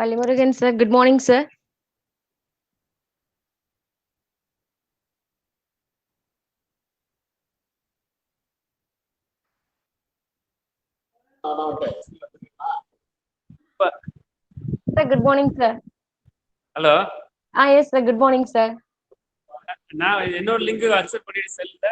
Palimurugan, sir. Good morning, sir. Sir, good morning, sir. Hello, Yes, sir. Good morning, sir. நான் இன்னொரு link accept பண்ணிட்டு செல்ல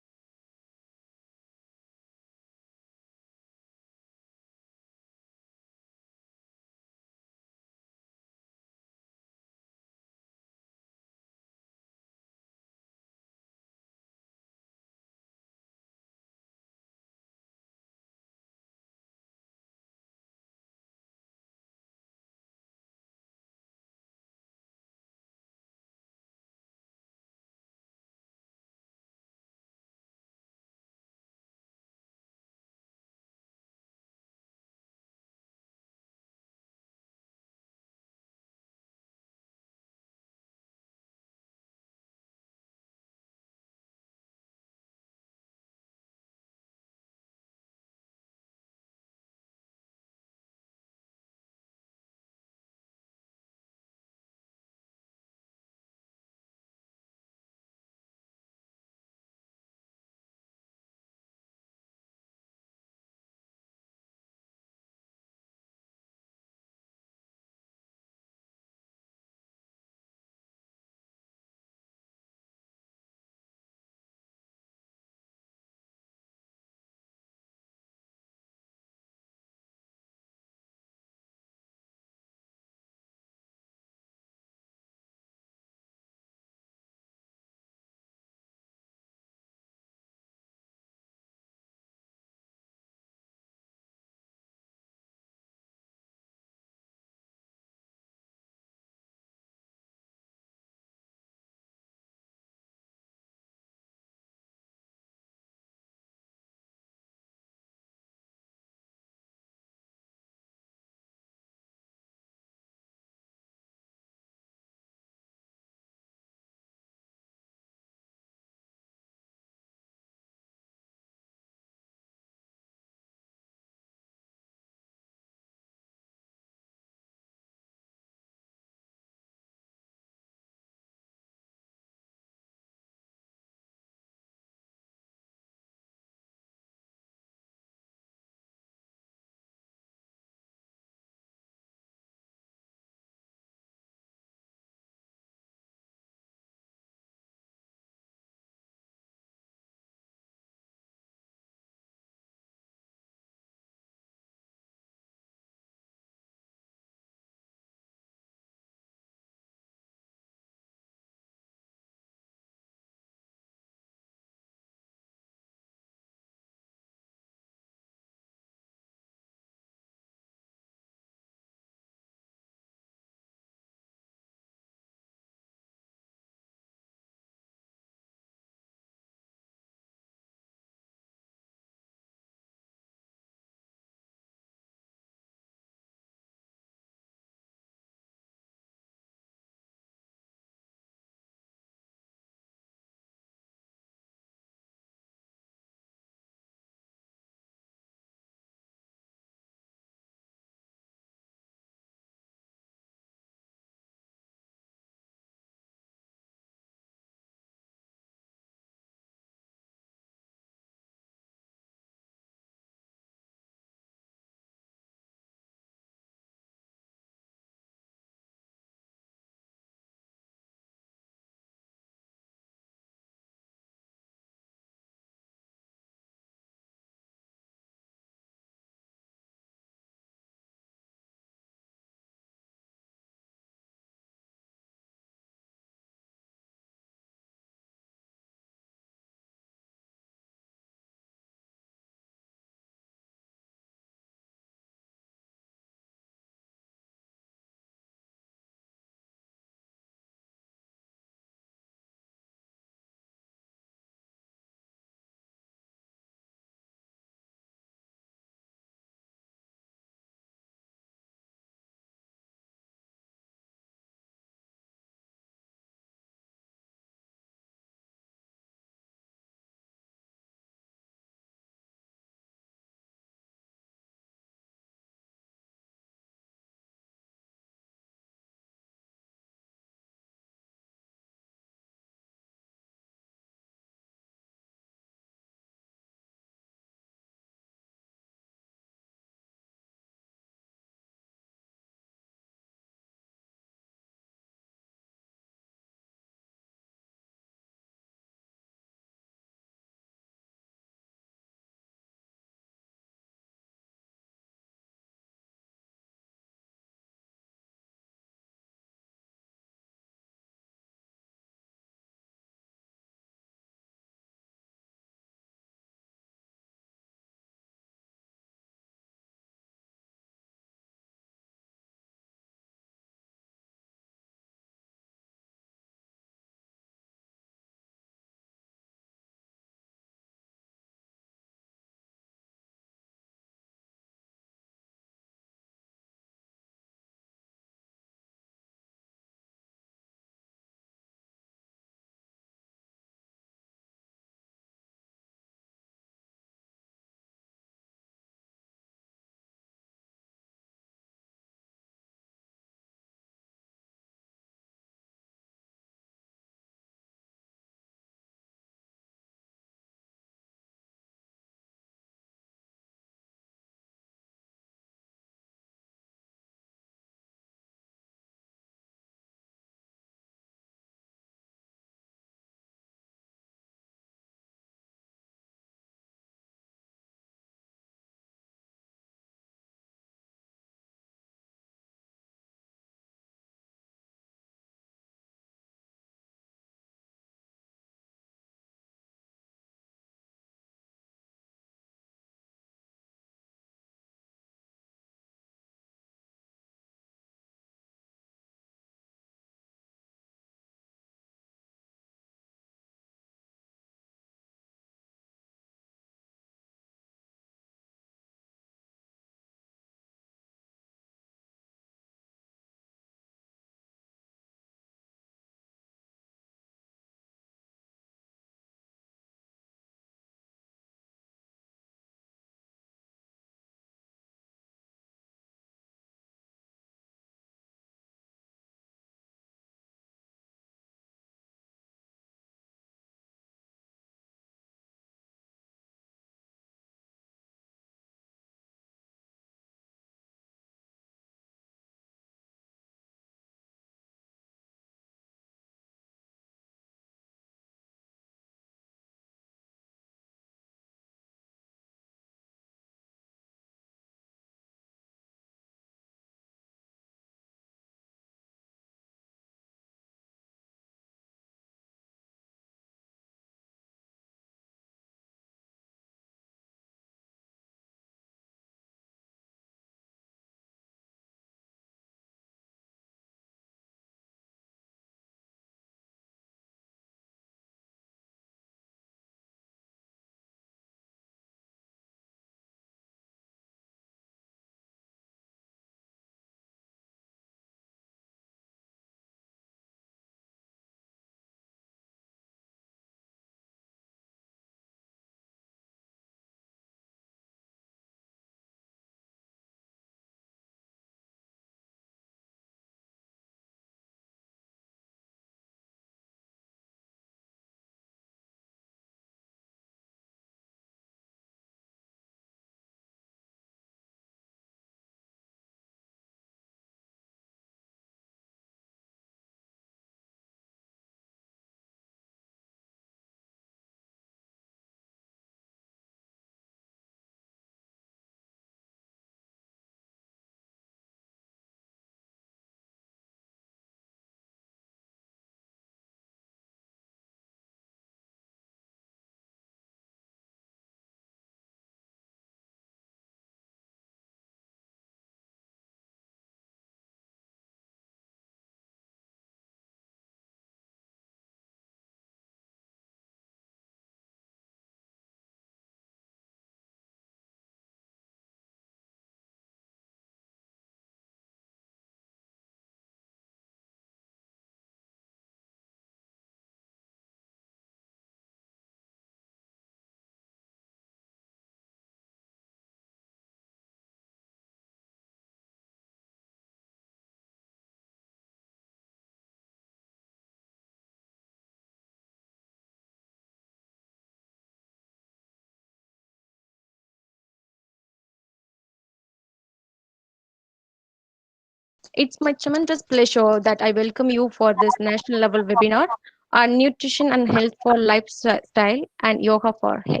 It's my tremendous pleasure that I welcome you for this national level webinar on nutrition and health for lifestyle and yoga for health.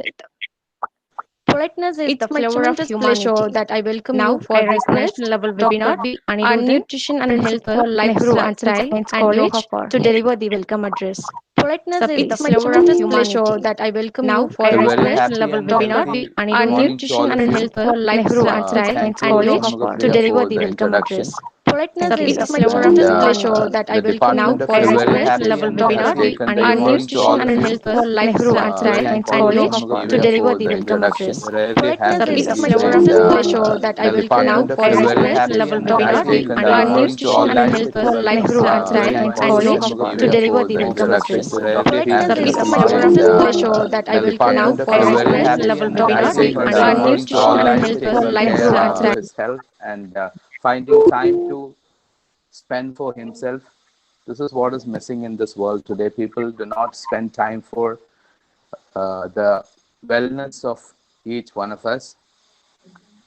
Politeness is the It's my flavor of tremendous pleasure humanity. that I welcome you Now, for I this national request level Dr. webinar B. on Anirudhan, nutrition and health Principal, for Nehru Arts and lifestyle Science and College, yoga for to health. deliver the welcome address. Politeness is the It's my flavor of tremendous humanity. pleasure That I welcome you now for I A this very request national happy level and Dr. webinar B. healthy on Anirudhan, morning to nutrition all and of you. health for Principal, Nehru lifestyle Arts and and Science Thank you, yoga College, for to Shamagapriya, health. deliver for the the welcome introduction. address. Politeness is the It's my flavor of And tremendous humanity. pleasure That I the welcome you department now of for I a this very request national happy level and has Dr. webinar B. taken good on morning Anirudhan, to all nutrition of and you. health for Principal, Nehru lifestyle Arts and Very and Science important, yoga College, for to Shamagapriya, health. deliver for the the welcome introduction. address. Really Politeness happy is to the It's be my flavor with of tremendous humanity. pleasure That I the welcome now you department of I for a this very request national happy level and Dr. has webinar B. taken the good on Anirudhan, morning to nutrition all and of you. Principal, health for Nehru lifestyle Arts and Very and Science much, yoga College, for to Shamagapriya, health. deliver for the the welcome introduction. address. Really Politeness happy is It's the to my be flavor of with tremendous pleasure humanity. That I the welcome now you department of I for a this very request national happy level and Dr. has webinar B. taken the good on Anirudhan, morning to nutrition all and of you, Principal, health for taking Nehru care Arts lifestyle. of and his health and finding time to spend for himself. This is what is missing in this world today. People do not spend time for the wellness of each one of us.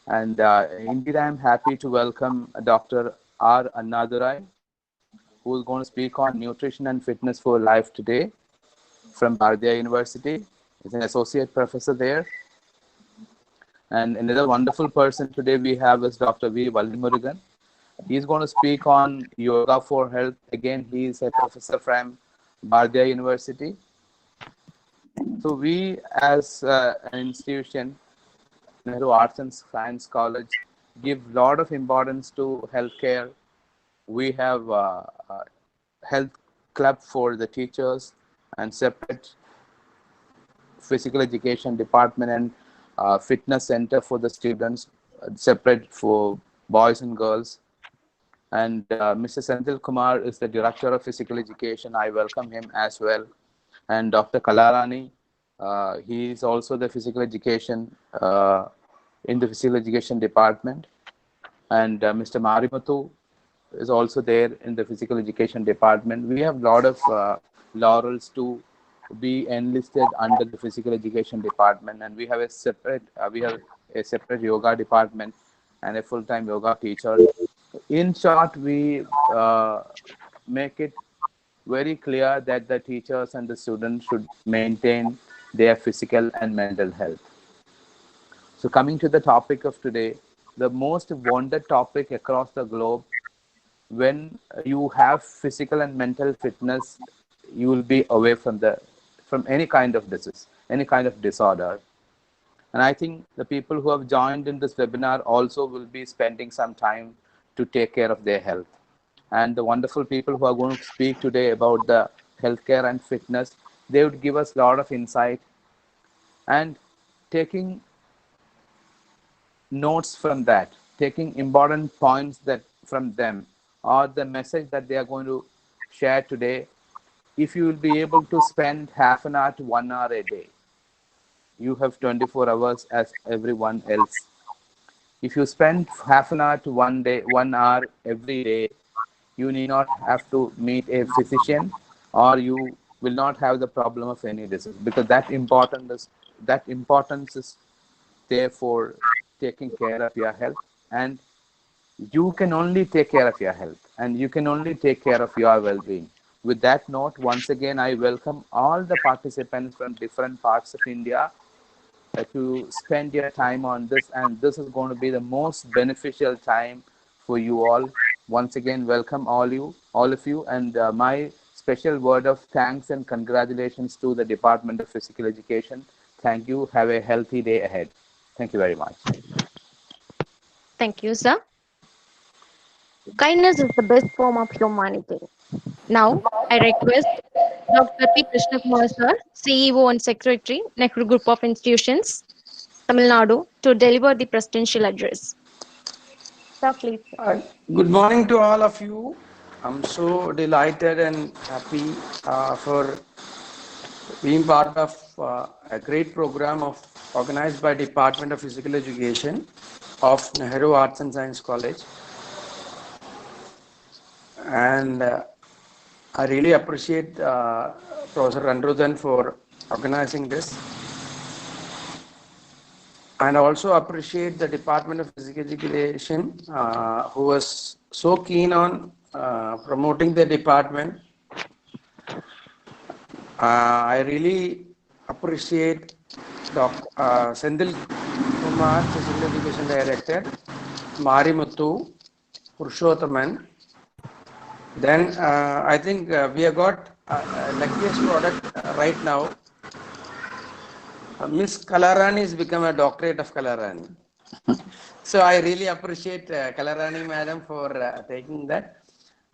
And indeed, I'm happy to welcome Dr. R. Annadurai, who is going to speak on nutrition and fitness for life today from Bharatiya University. He's an associate professor there. And another wonderful person today we have is Dr. V. Vallimurugan. He's going to speak on yoga for health. Again, he is a professor from Bharatiya University. So we, as an institution, Nehru Arts and Science College, give a lot of importance to healthcare. We have health club for the teachers and separate physical education department and fitness center for the students, separate for boys and girls. And Mr. Senthil Kumar is the director of physical education. I welcome him as well. And Dr. Kalarani, he is also the physical education in the physical education department. And Mr. Marimuthu is also there in the physical education department. We have a lot of laurels to be enlisted under the physical education department, and we have a separate yoga department and a full-time yoga teacher. In short, we make it very clear that the teachers and the students should maintain their physical and mental health. So, coming to the topic of today, the most wanted topic across the globe, when you have physical and mental fitness, you will be away from any kind of disease, any kind of disorder. And I think the people who have joined in this webinar also will be spending some time to take care of their health. And the wonderful people who are going to speak today about the healthcare and fitness, they would give us a lot of insight. And taking notes from that, taking important points that from them, or the message that they are going to share today, if you will be able to spend half an hour to 1 hour a day, you have 24 hours as everyone else. If you spend half an hour to 1 hour every day, you need not have to meet a physician, or you will not have the problem of any disease, because that importance is there for taking care of your health. And you can only take care of your health, and you can only take care of your well-being. With that note, once again, I welcome all the participants from different parts of India to spend your time on this, and this is going to be the most beneficial time for you all. Once again, welcome all of you, and my special word of thanks and congratulations to the Department of Physical Education. Thank you. Have a healthy day ahead. Thank you very much. Thank you, sir. Kindness is the best form of humanity. Now, I request Dr. P. Krishnakumar, sir, CEO and Secretary, Nehru Group of Institutions, Tamil Nadu, to deliver the presidential address. Sir, please. Good morning to all of you. I'm so delighted and happy for being part of a great program organized by Department of Physical Education of Nehru Arts and Science College. And I really appreciate Professor Anrudhan for organizing this. and also appreciate the Department of Physical Education who was so keen on promoting the department. I really appreciate Dr. Sendil Kumar, Physical Education Director, Marimuthu, Purushothaman. Then I think we have got luckiest product right now. Miss Kalarani has become a doctorate of Kalarani. So I really appreciate Kalarani madam for taking that.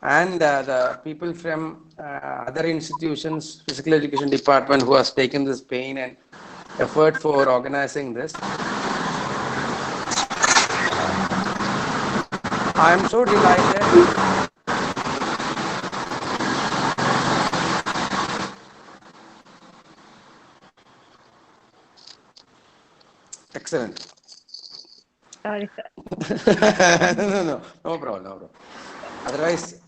And the people from other institutions, physical education department who has taken this pain and effort for organizing this. I am so delighted. Excellent. Sorry, sir. No problem, no problem. Otherwise,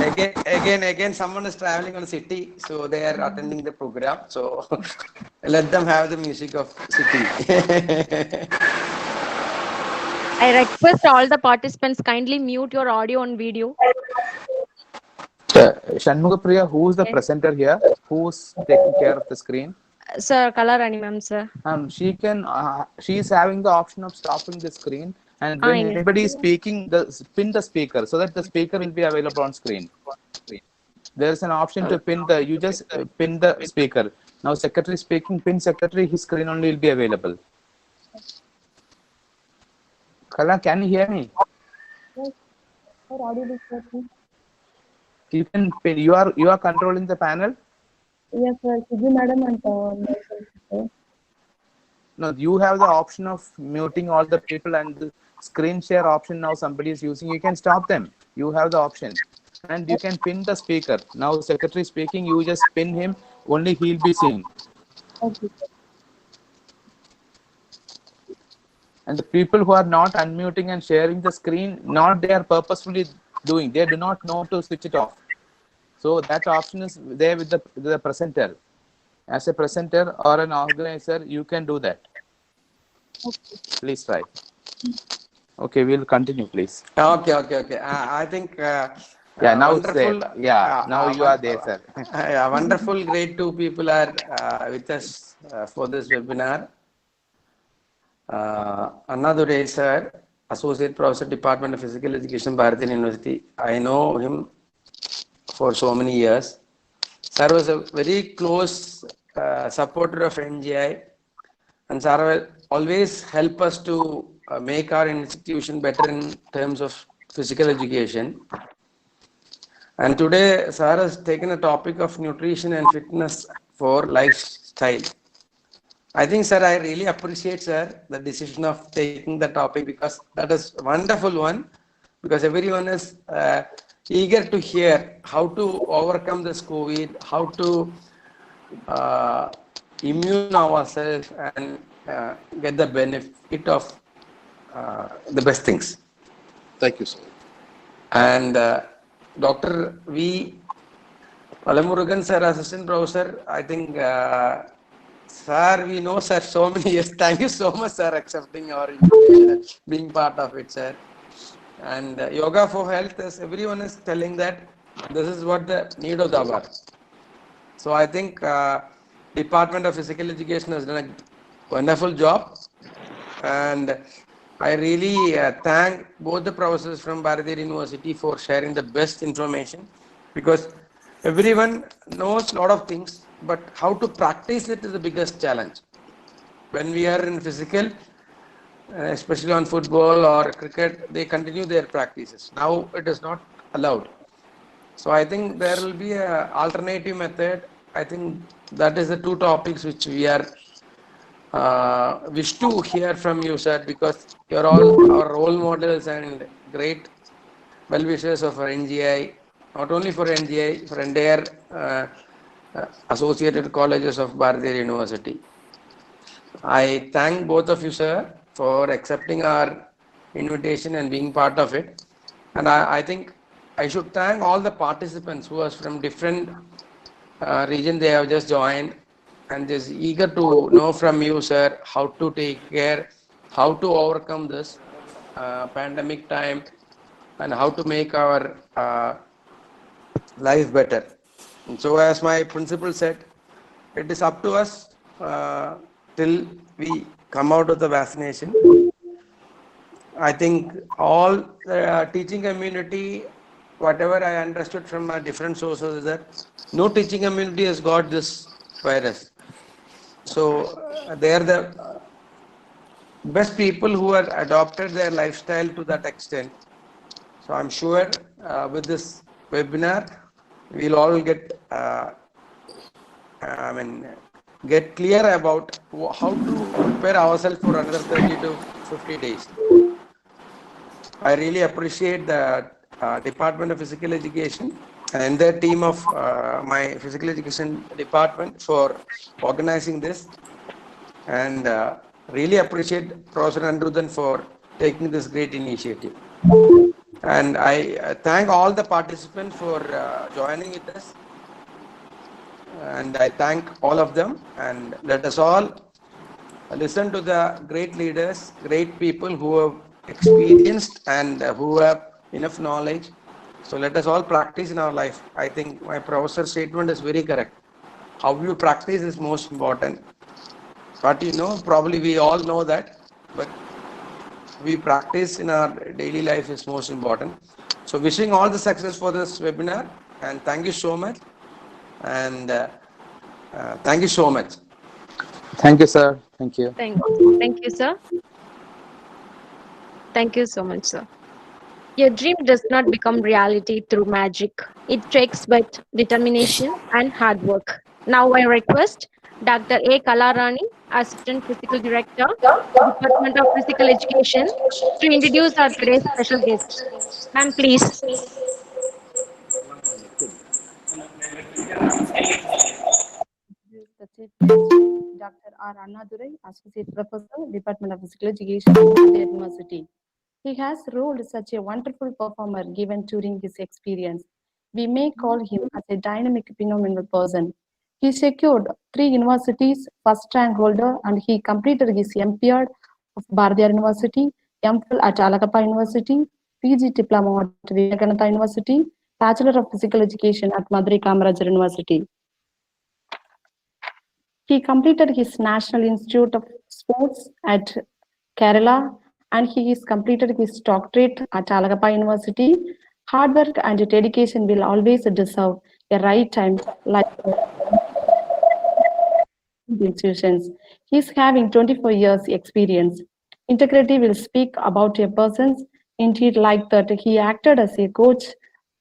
again, someone is traveling on city, so they are attending the program. So let them have the music of city. I request all the participants kindly mute your audio and video. Shanmugapriya, who's the Okay. presenter here? Who's taking care of the screen? Sir, Kalarani ma'am, sir. She can. She's having the option of stopping the screen, and when Yes. anybody is speaking, pin the speaker so that the speaker will be available on screen. There is an option to pin the. You just pin the speaker. Now, secretary speaking, pin secretary. His screen only will be available. Kala, can you hear me? You can pin. You are controlling the panel. Yes, sir. Suji madam and myself. No, you have the option of muting all the people and the screen share option now somebody is using. You can stop them. You have the option. And you can pin the speaker. Now secretary speaking, you just pin him, only he'll be seen. Okay, sir. And the people who are not unmuting and sharing the screen, not they are purposefully doing. They do not know to switch it off. So that option is there with the presenter. As a presenter or an organizer, you can do that. Please try. Okay, we'll continue, please. Okay. I think Yeah, now it's wonderful. there. Yeah, now you are there, sir. Wonderful, great two people are with us for this webinar. Annadure sir, Associate Professor, Department of Physical Education, Bharatiya University. I know him for so many years. Sir was a very close supporter of NGI, and sir will always help us to make our institution better in terms of physical education. And today, sir has taken a topic of nutrition and fitness for lifestyle. I think, sir, I really appreciate, sir, the decision of taking the topic because that is a wonderful one. Because everyone is eager to hear how to overcome this COVID, how to immune ourselves and get the benefit of the best things. Thank you, sir. And Dr. V. Palamurugan, sir, assistant professor, I think, sir, we know, sir, so many years. Thank you so much, sir, accepting our invitation and being part of it, sir. And Yoga for Health, is everyone is telling that this is what the need of the hour. So I think Department of Physical Education has done a wonderful job. And I really thank both the professors from Bharatiya University for sharing the best information, because everyone knows a lot of things, but how to practice it is the biggest challenge. When we are in physical, especially on football or cricket, they continue their practices. Now it is not allowed. So I think there will be an alternative method. I think that is the two topics which we are wish to hear from you, sir, because you're all our role models and great well-wishers of our NGI, not only for NGI, for entire associated colleges of Bharatiya University. I thank both of you, sir, for accepting our invitation and being part of it. And I think I should thank all the participants who are from different region they have just joined. and just eager to know from you, sir, how to take care, how to overcome this pandemic time, and how to make our life better. And so, as my principal said, it is up to us till we come out of the vaccination. I think all the teaching community, whatever I understood from my different sources, is that no teaching community has got this virus. So they are the best people who have adopted their lifestyle to that extent. So I'm sure with this webinar, we'll all get, I mean, get clear about how to prepare ourselves for another 30 to 50 days. I really appreciate the Department of Physical Education and their team of my physical education department for organizing this, and really appreciate Professor Andruthan for taking this great initiative. And I thank all the participants for joining with us, and I thank all of them, and let us all listen to the great leaders, great people who have experienced and who have enough knowledge. So let us all practice in our life. I think my professor's statement is very correct. How you practice is most important. But probably we all know that, but we practice in our daily life is most important. So wishing all the success for this webinar, and thank you so much. And thank you so much. Thank you, sir. Thank you. Thank you, sir. Thank you so much, sir. Your dream does not become reality through magic. It takes but determination and hard work. Now I request Dr. A. Kalarani, Assistant Physical Director, Department of Physical Education, to introduce our today's special guest. Ma'am, please. The chief guest, Dr. R. Annadurai, Associate Professor, Department of Physical Education, India University. He has ruled such a wonderful performer given during his experience. We may call him as a dynamic phenomenal person. He secured 3 universities, first rank holder, and he completed his MPhil of Bardiyar University, MPhil at Alagappa University, PG Diploma at Vivekananda University, Bachelor of Physical Education at Madurai Kamarajar University. He completed his National Institute of Sports at Kerala, and he has completed his doctorate at Alagappa University. Hard work and dedication will always deserve a right time, like institutions. He's having 24 years experience. Integrity will speak about a person's indeed like that he acted as a coach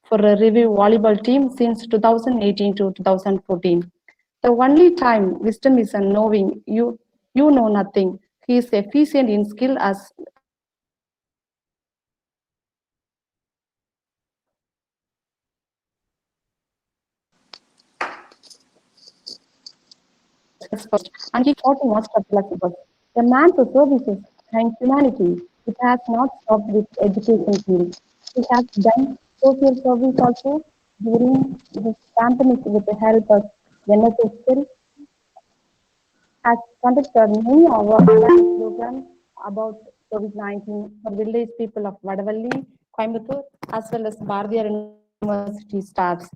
for a review volleyball team since 2018 to 2014. The only time wisdom is in knowing you know nothing. He is efficient in skill as first, and he fought in most of the first. The man for services and humanity. It has not stopped with education field. He has done social service also during this pandemic with the help of NSS has conducted many awareness programs about COVID-19 for village people of Vadavalli, Coimbatore, as well as Bardiyar University staffs.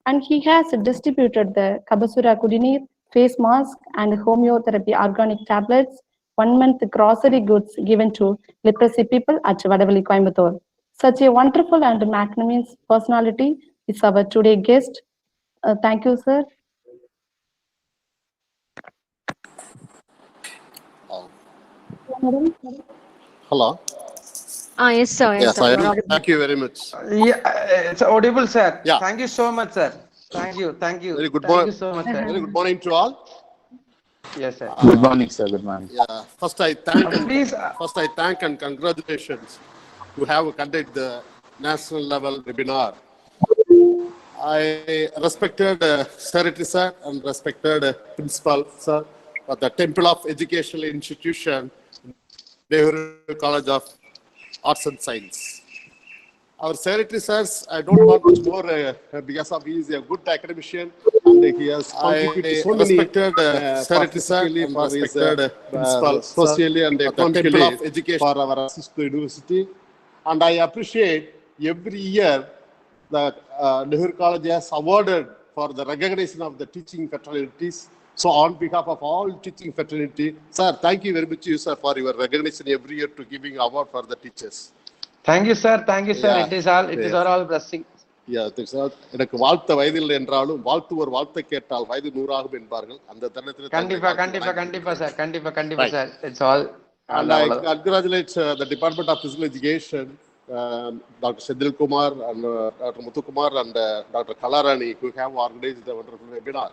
And he has distributed the Kabasura Kudineer, face mask, and homeotherapy organic tablets, 1 month grocery goods given to leprosy people at Vadavalli, Coimbatore. Such a wonderful and magnanimous personality is our today guest. Thank you, sir. Madam. Hello. Yes, sir. Yes, Yes, sir. I You're am. audible. Thank you very much. Yeah, it's audible, sir. Yeah. Thank you so much, sir. Thank you. Thank you. Very good Thank you morning. so much, sir. Very good morning to all. Yes, sir. Good morning, sir. Good morning. Yeah. Please, First I thank and congratulations to have conducted the national level webinar. I respected Secretary sir and respected Principal sir of the Temple of Educational Institution, Nehru College of Arts and Science. Our Secretary sirs, I don't want much more because of he is a good academician and he has contributed so many Sir, particularly and for his respected principal, sir, socially and the Temple economically of Education. for our Cisco University. And I appreciate every year that Nehru College has awarded for the recognition of the teaching fraternities. So on behalf of all teaching fraternity, sir, thank you very much, you, sir, for your recognition every year to giving award for the teachers. Thank you, sir. Thank you, sir. Yeah. It is all blessing. எனக்கு வாழ்த்த வயதில் என்றாலும் வாழ்த்துவர் வாழ்த்த கேட்டால் வயது 100 ஆகும் என்பார்கள் அந்த தருணத்தில் கண்டிப்பா sir it's all and I congratulate the Department of Physical Education, Dr. Shedil Kumar and Dr. Muthu Kumar and Dr. Kalarani who have organized the wonderful webinar.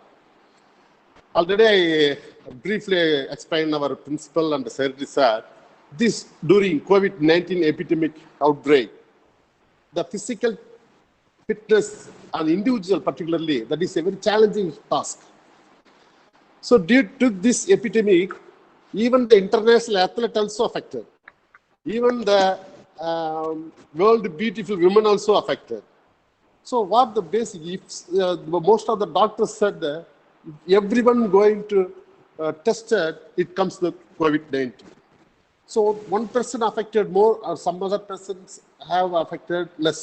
Already I briefly explained our principal and the secretary sir. This during COVID-19 epidemic outbreak, the physical fitness and individual particularly, that is a very challenging task. So due to this epidemic, even the international athlete also affected. Even the world beautiful women also affected. So what the basic, if most of the doctors said that everyone going to tested, it comes to COVID-19. So one person affected more or some other persons have affected less.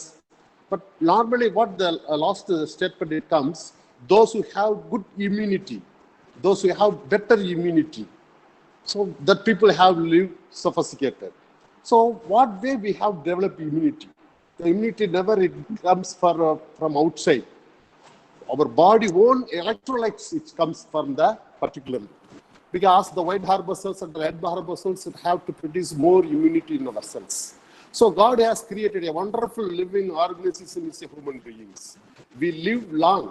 But normally what the last statement it comes, those who have good immunity, those who have better immunity, so that people have lived sophisticated. So what way we have developed immunity? The immunity never it comes from outside. Our body own electrolytes, it comes from the particular. Because the white harbor cells and the red harbor cells have to produce more immunity in our cells. So God has created a wonderful living organism as human beings. We live long,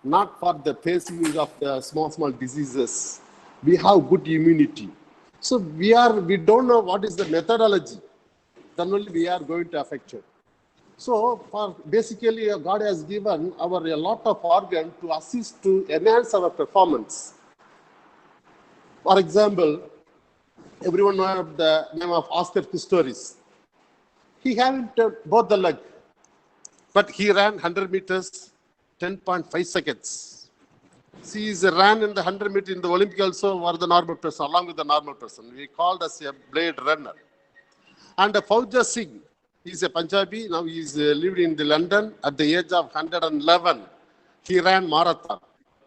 not for the facing of the small diseases. We have good immunity. So we don't know what is the methodology. Then only we are going to affect it. So for basically God has given our a lot of organ to assist to enhance our performance. For example, everyone knows the name of Oscar Pistorius. He hadn't both the leg, but he ran 100 meters, 10.5 seconds. See, he ran in the 100 meters in the Olympic also for the normal person, along with the normal person. We called as a blade runner. And Fauja Singh, he's a Punjabi, now he's lived in London at the age of 111. He ran marathon.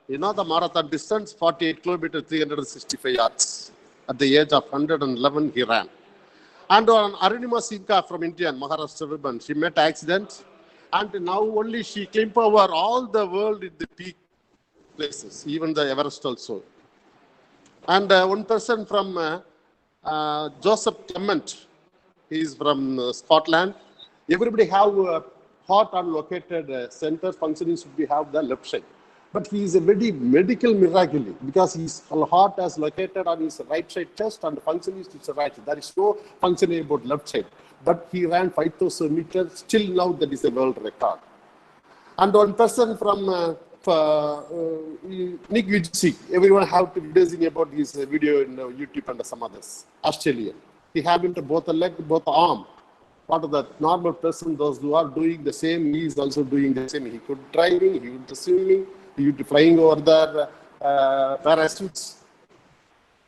You know the marathon distance, 48 kilometers, 365 yards. At the age of 111, he ran. And on Arunima Singha from India, Maharashtra woman, she met accident. And now only she climbed over all the world in the peak places, even the Everest also. And one person from Joseph Clement, he is from Scotland. Everybody have heart unlocated center functioning should be have the left side. But he is a very medical miracle because his heart is located on his right side chest and function is to right. There is no functioning about left side. But he ran 5,000 meters. Still now that is a world record. And one person from Nick Vujicic, everyone have to be listening about his video in YouTube and some others. Australian. He having both a leg, both arm. What of the normal person, those who are doing the same, he is also doing the same. He could driving, he could swimming, he could flying over the parachutes.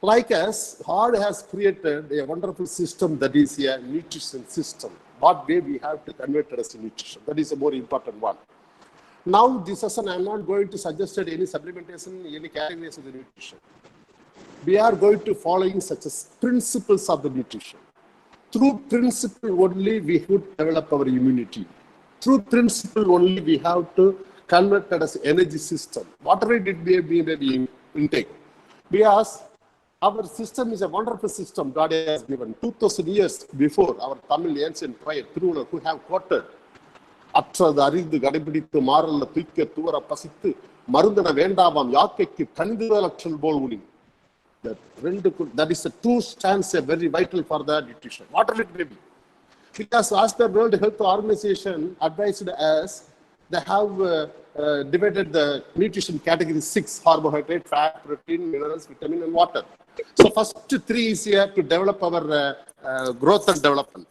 Like us, God has created a wonderful system that is a nutrition system. What way we have to convert it as a nutrition? That is a more important one. Now, this session, I am not going to suggest any supplementation, any categories of the nutrition. We are going to following such as principles of the nutrition. Through principle only we would develop our immunity. Through principle only we have to convert it as energy system. Whatever it may be intake. Because our system is a wonderful system God has given. 2000 years before our Tamil ancient poet Thiruvallur who have quoted அற்றது அறிந்து கடைபிடித்து மாறல்ல தூக்க தூர பசித்து மருந்தன வேண்டாவாம் யாக்கைக்கு கணிதுதலற்றல் போல் உனி. That is a two stanza very vital for the nutrition. Whatever it may be. Because as the World Health Organization advised us, they have divided the nutrition category 6: carbohydrate, fat, protein, minerals, vitamin, and water. So first 3 is here to develop our growth and development.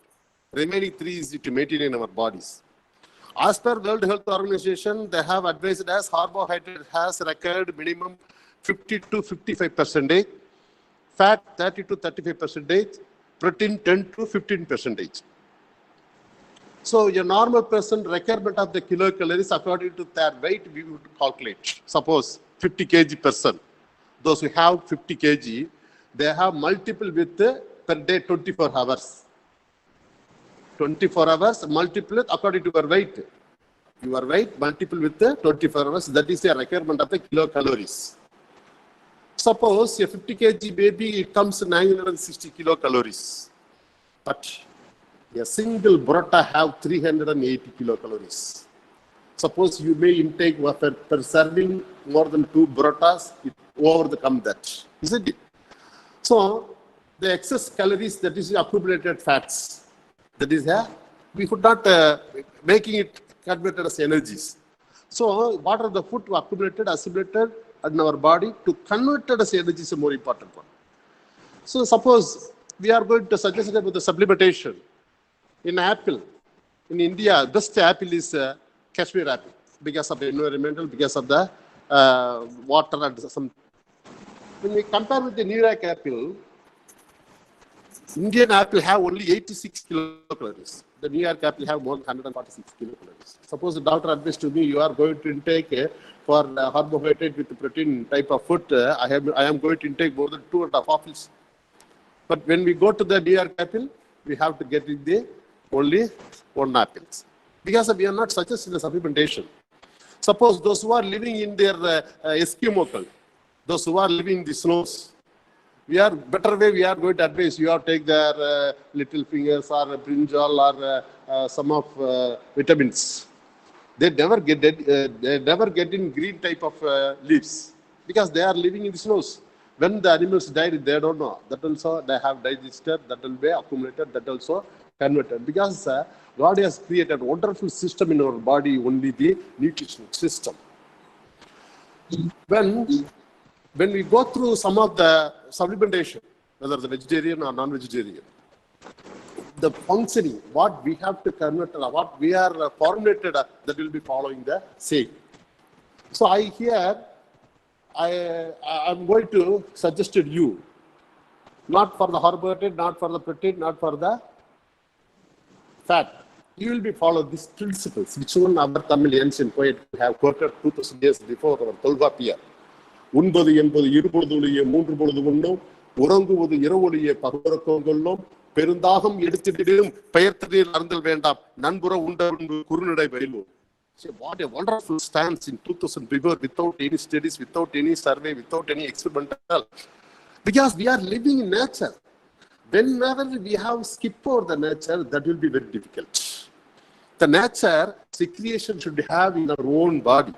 Remaining 3 is to maintain in our bodies. As per World Health Organization, they have advised us carbohydrate has required minimum 50 to 55%, fat 30 to 35%, protein 10 to 15%. So a normal person requirement of the kilocalories according to their weight we would calculate. Suppose 50 kg person. Those who have 50 kg, they have multiple with per day 24 hours. 24 hours multiple according to your weight. Your weight multiple with 24 hours. That is the requirement of the kilocalories. Suppose a 50 kg baby, it comes 960 kilocalories. But a single burrata have 380 kilocalories. Suppose you may intake per serving more than 2 burratas, it overcome that, isn't it? So the excess calories, that is accumulated fats, that is we could not making it converted as energies. So what are the food accumulated, assimilated in our body to convert it as energy is a more important one. So suppose we are going to suggest about the supplementation. In apple, in India, best apple is Kashmir apple because of the environmental, because of the water and some. When we compare with the New York apple, Indian apple have only 86 kilocalories. The New York apple have more than 146 kilocalories. Suppose the doctor advised to me, you are going to intake for carbohydrate with protein type of food, I am going to intake more than 2.5 apples. But when we go to the New York apple, we have to get in the only 1 apples. Because we are not suggesting the supplementation. Suppose those who are living in their Eskimo, those who are living in the snows, we are better way we are going to advise you have to take their little fingers or brinjal or some of vitamins. They never get in green type of leaves because they are living in the snows. When the animals died, they don't know. That also they have digested, that will be accumulated, that also converted. Because God has created a wonderful system in our body, only the nutritional system. When we go through some of the supplementation, whether the vegetarian or non-vegetarian, the functioning, what we have to convert, what we are formulated, that will be following the same. So I'm going to suggest to you, not for the carbohydrate, not for the protein, not for the fat. You will be follow these principles, which one our Tamil ancient poet have quoted 2000 years before our Tolvapia. உண்பது என்பது இருபொழுதுடைய 3 பொழுது உண்ணும், உறங்குவது இரவொலியே பகவரக்கம் கொள்ளும், பெருந்தாகம் எடுத்திடும் பெயர்த்ததில் அருந்தல் வேண்டாம், நண்புற உண்ட குறுநடை பயிலும். What a wonderful stance in 2000 before, without any studies, without any survey, without any experimental. Because we are living in nature. Whenever we have skipped over the nature, that will be very difficult. The nature, secretion should have in our own body.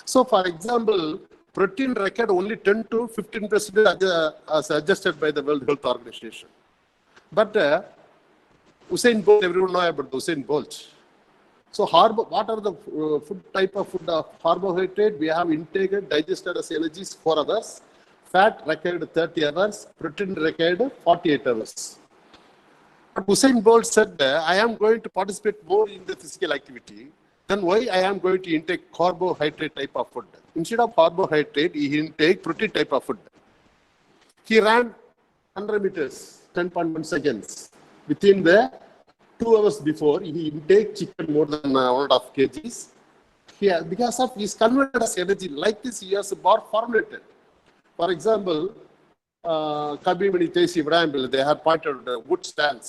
So, for example, protein required only 10 to 15% as adjusted by the World Health Organization. But Usain Bolt, everyone knows about Usain Bolt. So, what are the food type of food of carbohydrate? We have intaken, digested as energies 4 hours. Fat required 30 hours. Protein required 48 hours. But Usain Bolt said, I am going to participate more in the physical activity. Then why I am going to intake carbohydrate type of food? Instead of carbohydrate, he intake protein type of food. He ran 100 meters, 10.1 seconds. Within the 2 hours before, he intake chicken more than 1.5 kgs. Because of his converted as energy, like this, he has formulated. For example, Kabimani Tesi Vrambil, they have pointed out wood stands.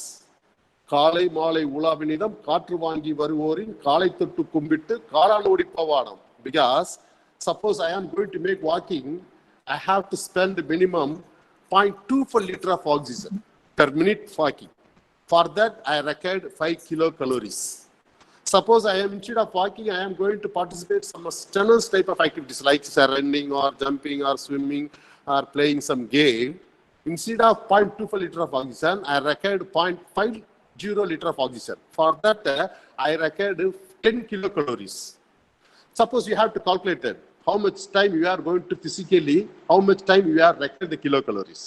காலை மாலை உலாவினிடம் காற்று வாங்கி வருவோரின் காலை தொட்டு கும்பிட்டு காலால் ஓடிப்பவானம். Because suppose I am going to make walking, I have to spend minimum 0.24 liter of oxygen per minute walking. For that, I required 5 kilocalories. Suppose I am instead of walking, I am going to participate some strenuous type of activities like running or jumping or swimming or playing some game. Instead of 0.24 liter of oxygen, I required 0.50 liter of oxygen. For that, I required 10 kilocalories. Suppose you have to calculate it, how much time you are going to physically, how much time you are required the kilocalories.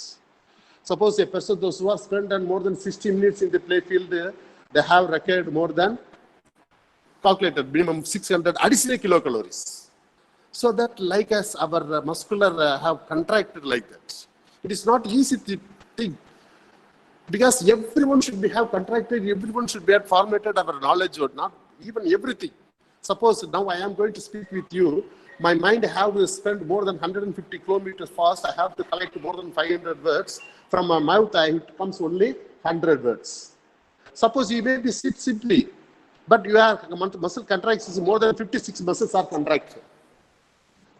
Suppose a person, those who are spent more than 60 minutes in the play field, they have required more than calculated minimum 600 additional kilocalories. So that like as our muscular have contracted like that. It is not easy to think. Because everyone should be have contracted, everyone should be have formatted our knowledge or not, even everything. Suppose now I am going to speak with you, my mind have to spend more than 150 kilometers fast, I have to collect more than 500 words. From my mouth, it comes only 100 words. Suppose you may be sit simply, but your muscle contracts is more than 56 muscles are contracted.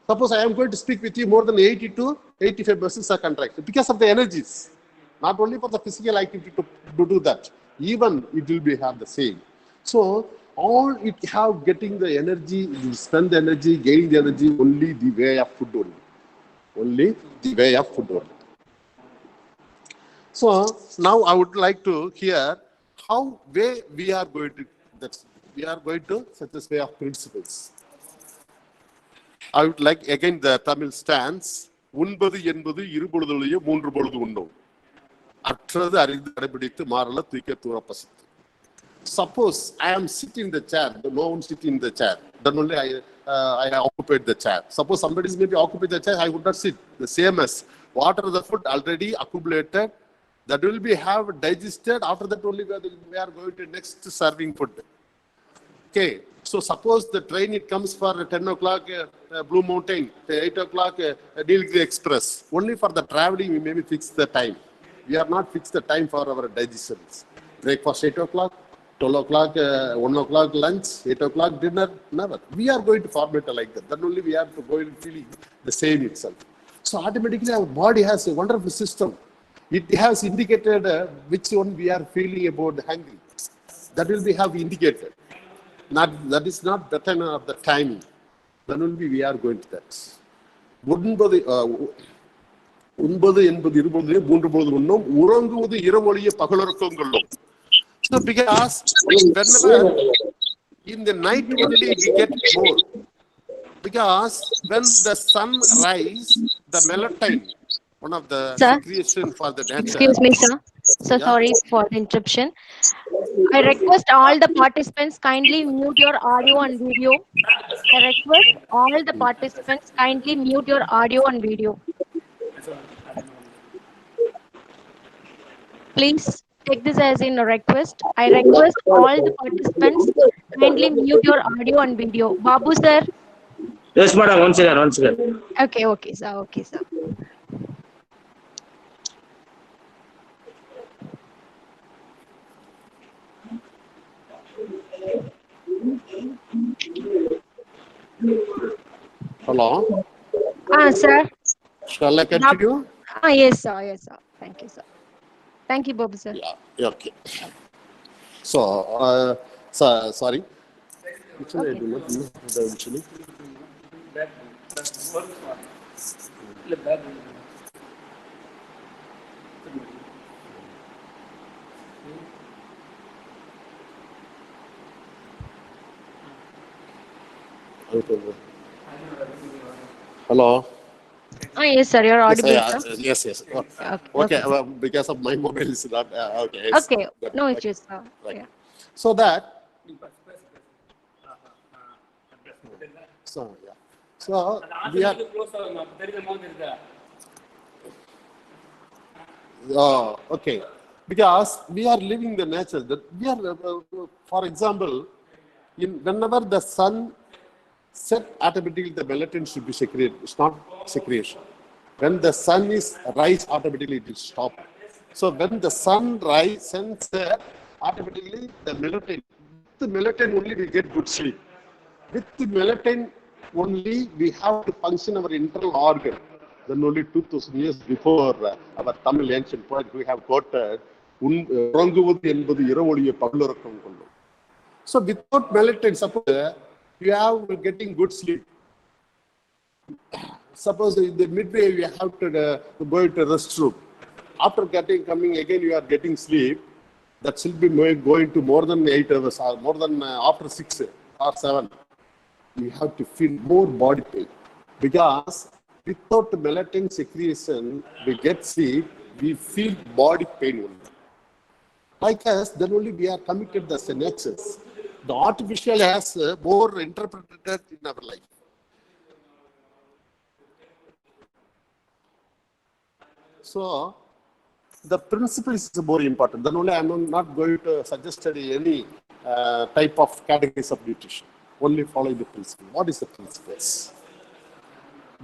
Suppose I am going to speak with you, more than 80 to 85 muscles are contracted because of the energies. Not only for the physical activity to do that, even it will be have the same. So all it have getting the energy, you spend the energy, gain the energy only the way of food only. Only the way of food only. So now I would like to hear how way we are going to set this way of principles. I would like again the Tamil stance. உண்பது என்பது இருபொழுதுடைய மூன்று பொழுது உண்ணும். அற்றது அறிந்து கடைபிடித்து மாறல தூக்க தூர பசித்து. Suppose I am sitting in the chair, no one sitting in the chair, then only I occupied the chair. Suppose somebody is maybe occupied the chair, I would not sit. The same as water, the food already accumulated, that will be have digested. After that only we are going to next serving food. Okay, so suppose the train it comes for 10 o'clock Blue Mountain, 8 o'clock Nilgiri Express. Only for the traveling we maybe fix the time. We are not fixed the time for our digestions. Breakfast 8 o'clock, 12 o'clock, 1 o'clock lunch, 8 o'clock dinner, never. We are going to format like that. Then only we have to go in feeling the same itself. So automatically our body has a wonderful system. It has indicated which one we are feeling about hungry. That will be have indicated. That is not the time of the timing. Then only we are going to that. உண்பது என்பது இருபொழுது மூன்று பொழுது உண்ணும் உறங்குவது இரவொழிய பகலுறக்கம் கொள்ளும். So because whenever in the night only we get more. Because when the sun rise, the melatonin, one of the secretion for the nature. Excuse me, sir. So yeah. Sorry for the interruption. I request all the participants kindly mute your audio and video. I request all the participants kindly mute your audio and video. Please take this as in a request. I request all the participants kindly mute your audio and video. Babu sir. Yes, madam. One second. Okay, sir. Hello. Sir. Shall I continue? Yes, sir. Thank you, sir. Thank you, Babu sir. Yeah, okay. So, sorry. Which one I do not know eventually. Hello. Yes, sir. You're audible, sir. Yes. Okay. Well, because of my mobile is not okay. Okay. No issues, sir. Right. Yeah. So that. So we are. Okay. Because we are living the nature. That we are, for example, whenever the sun set, automatically the melatonin should be secreted. It's not secretion. When the sun is rise, automatically it will stop. So when the sun rise and set, automatically the melatonin. With the melatonin only we get good sleep. With the melatonin only we have to function our internal organ. Then only 2000 years before our Tamil ancient poet we have quoted, உறங்குவது என்பது இரவொழிய பகலுறக்கம் கொள்ளும். So without melatonin, suppose you have getting good sleep. Suppose in the midway you have to go to restroom. After coming again, you are getting sleep. That should be going to more than 8 hours or more than after 6 or 7. You have to feel more body pain. Because without melatonin secretion, we get sleep, we feel body pain only. Like us, then only we are committed the synapses. The artificial has more interpreted in our life. So the principle is more important. Then only I am not going to suggest any type of categories of nutrition. Only follow the principle. What is the principles?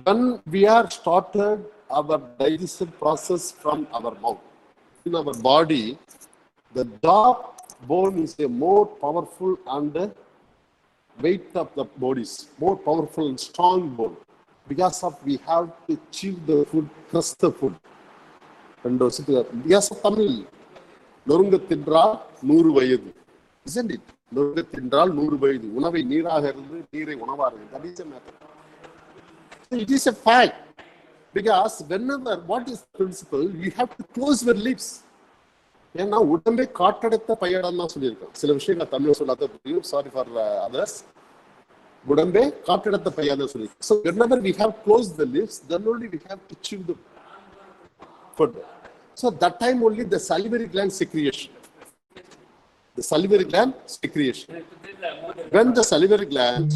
When we are started our digestion process from our mouth, in our body, the jaw bone is a more powerful and weight of the body is more powerful and strong bone. Because of we have to chew the food, crush the food. And because of Tamil, நொறுங்க தின்றால் 100 வயது. Isn't it? நொறுங்க தின்றால் 100 வயது. உணவை நீராக இருந்து நீரை உணவாக. That is a matter. So it is a fact. Because whenever, what is the principle? You have to close your lips. ஏன்னா உடம்பே காட்டெடுத்த பையடம் தான் சொல்லியிருக்கோம். சில விஷயங்கள் தமிழ் சொல்லாத புரியும். Sorry for others. உடம்பே காட்டெடுத்த பையடம் சொல்லியிருக்கோம். So whenever we have closed the lips, then only we have to chew the food. So that time only the salivary gland secretion. The salivary gland secretion. When the salivary gland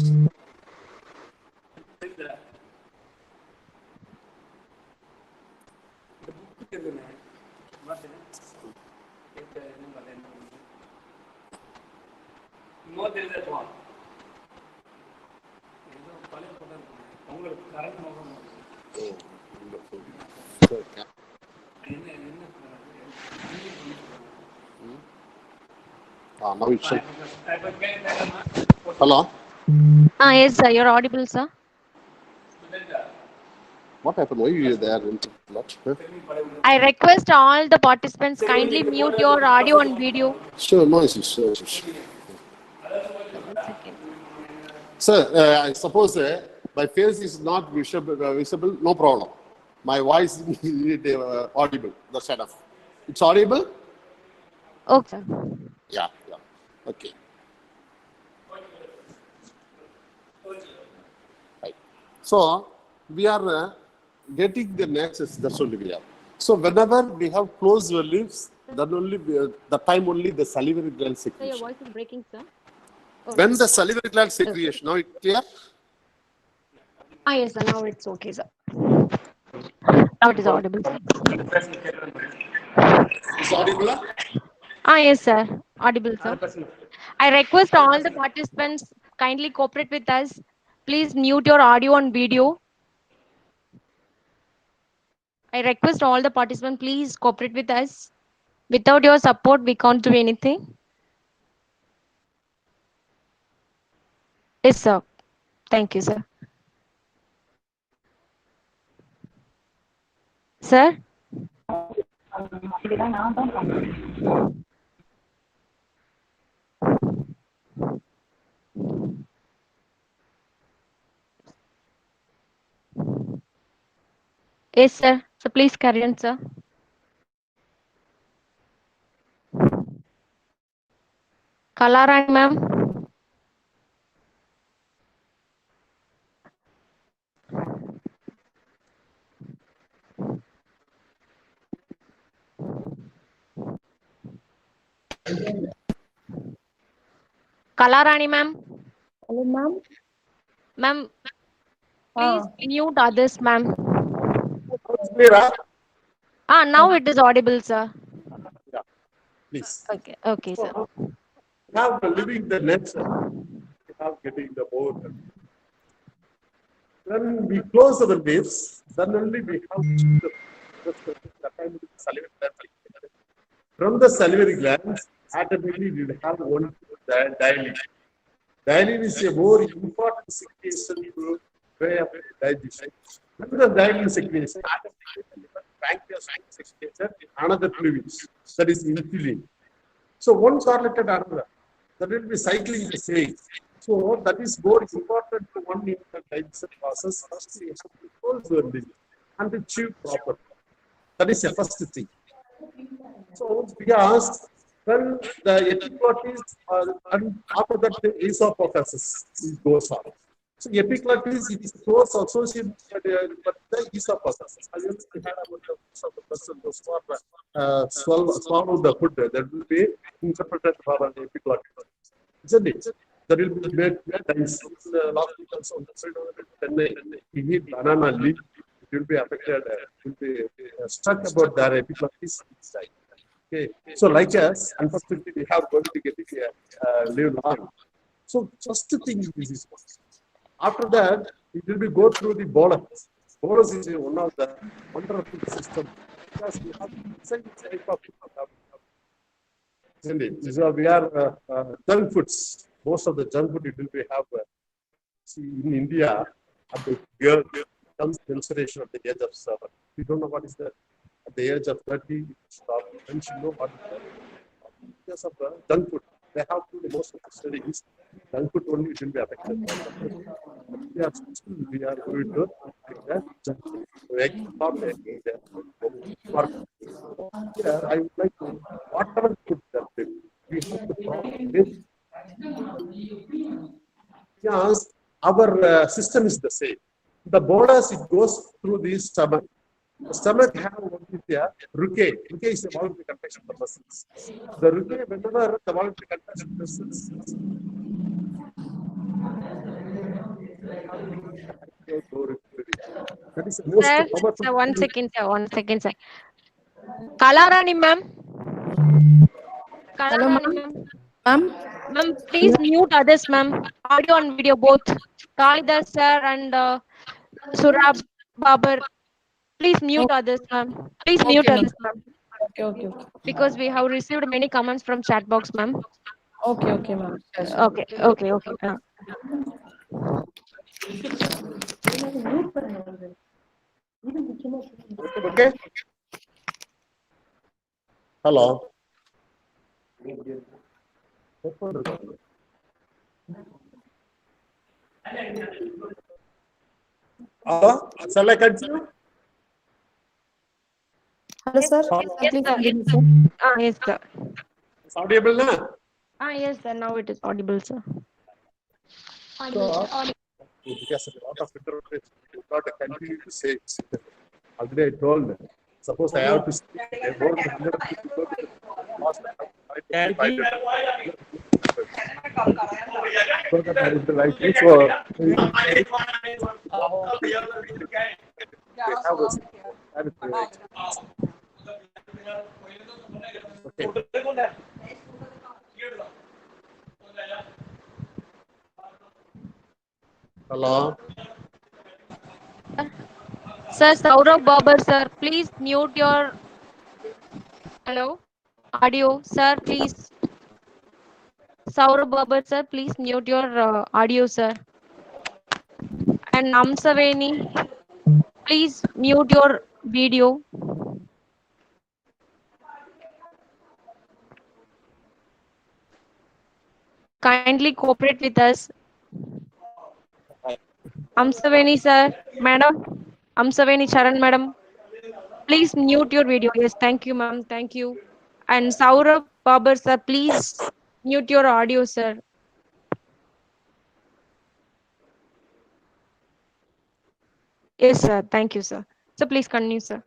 now it's hello. Yes, sir. You're audible, sir. What happened? Why you there? I request all the participants kindly mute your audio and video. Sure, no issues. Sure. One second. Sir, I suppose my face is not visible. No problem. My voice is audible. That's enough. It's audible? Okay, sir. Yeah. Okay. Right. So we are getting the nexus. That's only we have. So whenever we have closed your lips, then only the time only the salivary gland Sir, your secretion. voice is breaking, sir. When the salivary gland secretion, now it clear? Yes, sir. Now it's okay, sir. Now it is audible, sir. It's audible? Yes, sir. Audible, sir. I request all the participants kindly cooperate with us. Please mute your audio and video. I request all the participants, please cooperate with us. Without your support, we can't do anything. Yes, sir. Thank you, sir. Sir? Yes, sir. So please carry on, sir. Kalarani, ma'am. Kalarani, ma'am. Hello, ma'am. Ma'am, please mute others, ma'am. Now it is audible, sir. Yeah. Please. Okay, sir. Now living the nature, we have getting the more. When we close our lips, then only we have the salivary gland. From the salivary glands, automatically we will have one dialing. Dialing is a more important secretion way of digestion. When the dialing secretion, automatically pancreas secretion another fluids, that is insulin. So one correlated another, that will be cycling the same. So that is more important to one in the digestion process. First, you have to close your lips and to chew properly. That is the first thing. So we ask when the epiglottis and after that the esophagus goes on. So epiglottis it is close associated with the esophagus. I used to have about the esophagus and those swallow the food that will be interpreted by the epiglottis. isn't it? That will be made nice. Last week also on the side of Chennai, he eat banana leaf. It will be affected. It will be stuck about their epiglottis inside. Okay, so like us, unfortunately, we have going to get it live long. So first thing is this one. After that, it will be go through the bolus. Bolus is one of the wonderful system because we have different type of isn't it? So we are junk foods. Most of the junk food it will be have. See in India, at the girl comes menstruation at the age of 7. We don't know what is that. At the age of 30, it stop. Then she know what is that. Because of junk food, they have to do most of the studies. Junk food only it will be affected. We are still we are going to take that junk food. Egg or egg. Here, I would like to whatever food that we have to properly. Yes, our system is the same. The bolus it goes through the stomach. The stomach have what is there? Ruke. Ruke is the voluntary contraction of the muscles. The ruke, whenever the voluntary contraction of the muscles, that is the most Sir, powerful sir, one tool. second, sir. One second, sir. Kalarani, ma'am. Hello, Kalarani, ma'am. ma'am. Ma'am. Ma'am, please mute others, ma'am. Audio and video both. Kalidas, sir, and Surab Babar. Please mute others, ma'am. Please mute Okay, ma'am. others, ma'am. Okay. Because we have received many comments from chat box, ma'am. Okay, ma'am. Sure. Okay. Okay. Hello. Shall I continue? Hello, sir. Yes, Please sir. continue, sir. Yes, sir. It's audible now? Yes, sir. Now it is audible, sir. So, because a lot of interpretation, you got to continue to say it. Already I told them. Suppose I have to speak more than 100 people, last I have to so that I will like it. So, they have a and okay. Hello. Sir, Saurabh Babar, sir, please mute your hello audio, sir. Please, Saurabh Babar, sir, please mute your audio, sir. And Namsaveni, please mute your video. Kindly cooperate with us. Amsaveni, sir, madam. Amsaveni Charan, madam. Please mute your video. Yes, thank you, ma'am. Thank you. And Saurabh Babar, sir, please mute your audio, sir. Yes, sir. Thank you, sir. So please continue, sir.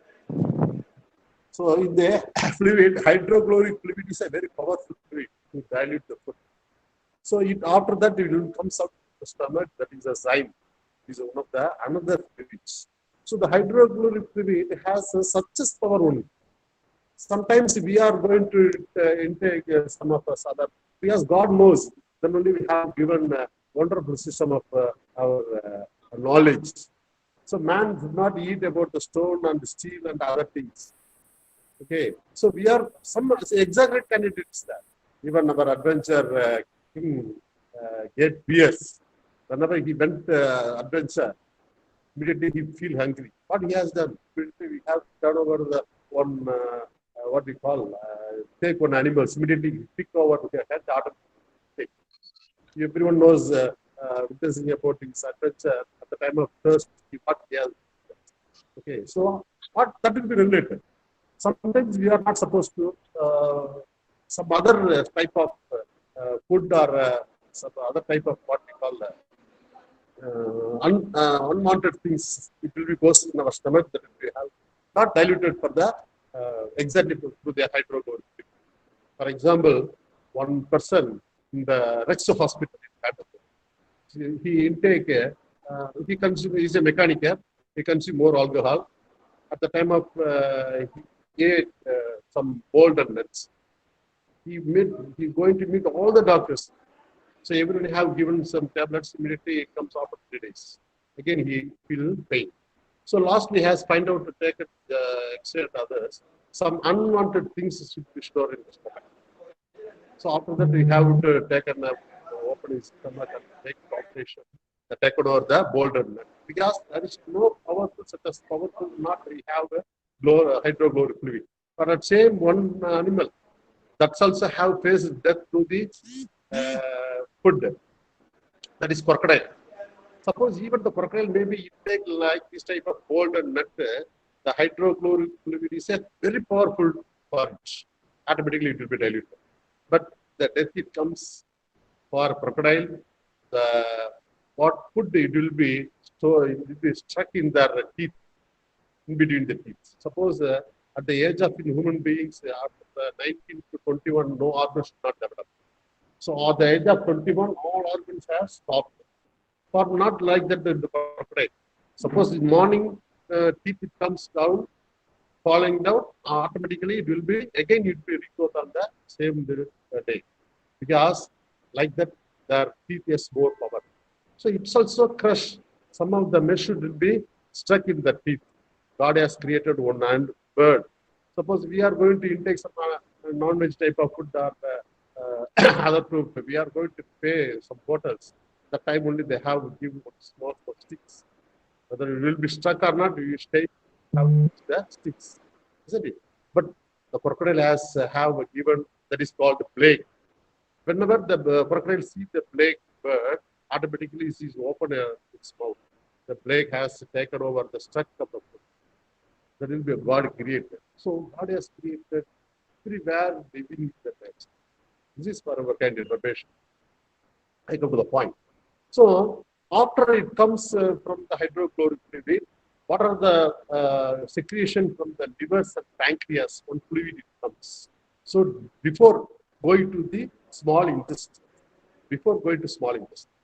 So in the fluid, hydrochloric fluid is a very powerful fluid to dilute the food. So after that, it will comes out the stomach. That is a zyme. Is one of the another fluids. So the hydrochloric fluid has such a power only. Sometimes we are going to intake some of us other because God knows. Then only we have given a wonderful system of our knowledge. So man should not eat about the stone and the steel and other things. Okay, so we are some exaggerate candidates there. Even our adventure king get beers. Whenever he went adventure, immediately he feel hungry. What he has done? Immediately we have turned over the one what we call take one animal. Immediately he pick over to their head. Take. Everyone knows witnessing about his adventure at the time of thirst. What he has. Okay, so what that will be related. Sometimes we are not supposed to some other type of food or some other type of what we call unwanted things. It will be goes in our stomach that we have not diluted for the exactly through the hydrochloric. For example, one person in the Rex hospital in Bangalore. He intake, he consume, he's a mechanic, he consume more alcohol. At the time of he ate some boulder nuts. He's going to meet all the doctors. So everyone have given some tablets. Immediately it comes after 3 days. Again he feel pain. So lastly he has find out to take X-ray and others. Some unwanted things should be stored in the stomach. So after that we have to take an open his stomach and make the operation. Take over the boulder nut. Because there is no powerful such as powerful not we have a hydrochloric fluid. For the same one animal that's also have faced death through the food, that is crocodile. Suppose even the crocodile maybe intake like this type of boulder nut, the hydrochloric fluid is a very powerful for it. Automatically it will be diluted. But the death it comes for crocodile, the what food it will be stuck in their teeth, in between the teeth. Suppose at the age of human beings, after the 19 to 21, no organs should not develop. So at the age of 21, all organs have stopped. For not like that in the crocodile. Suppose in morning teeth it comes down, falling down, automatically it will be again it will be regrowth on the same day. Because like that their teeth has more power. So it's also crush. Some of the mesh will be stuck in the teeth. God has created one and bird. Suppose we are going to intake some non-veg type of food or other food, we are going to pay some hotels. The time only they have to give small sticks. Whether it will be stuck or not, you stay have the sticks, isn't it? But the crocodile has have given that is called plague. Whenever the crocodile sees the plague bird, automatically it is open its mouth. The plague has taken over the structure of the food. That will be a God created. So God has created everywhere living in the nature. This is for our kind of information. I come to the point. So after it comes from the hydrochloric fluid, what are the secretion from the livers and pancreas when fluid it comes? So before going to the small intestine, before going to small intestine,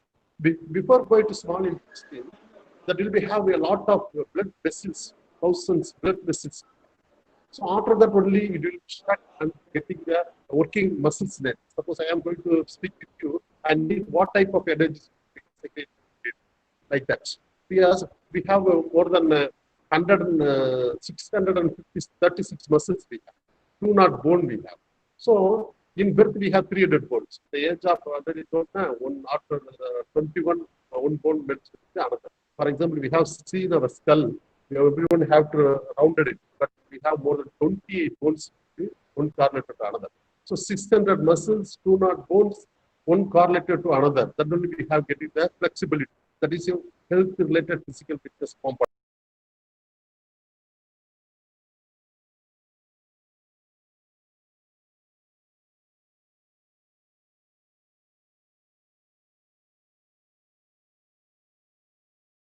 that will be have a lot of blood vessels, thousands blood vessels. So after that only it will start and getting the working muscles net. Suppose I am going to speak with you and need what type of energy like that. Because we have more than 636 muscles we have. 2 not bone we have. So in birth we have 300 bones. The age of one after 21, one bone melts with the another. For example, we have seen our skull. Everyone have to rounded it, but we have more than 28 bones, one correlated to another. So 600 muscles, 2 not bones, one correlated to another. That only we have getting the flexibility. That is your health related physical fitness component.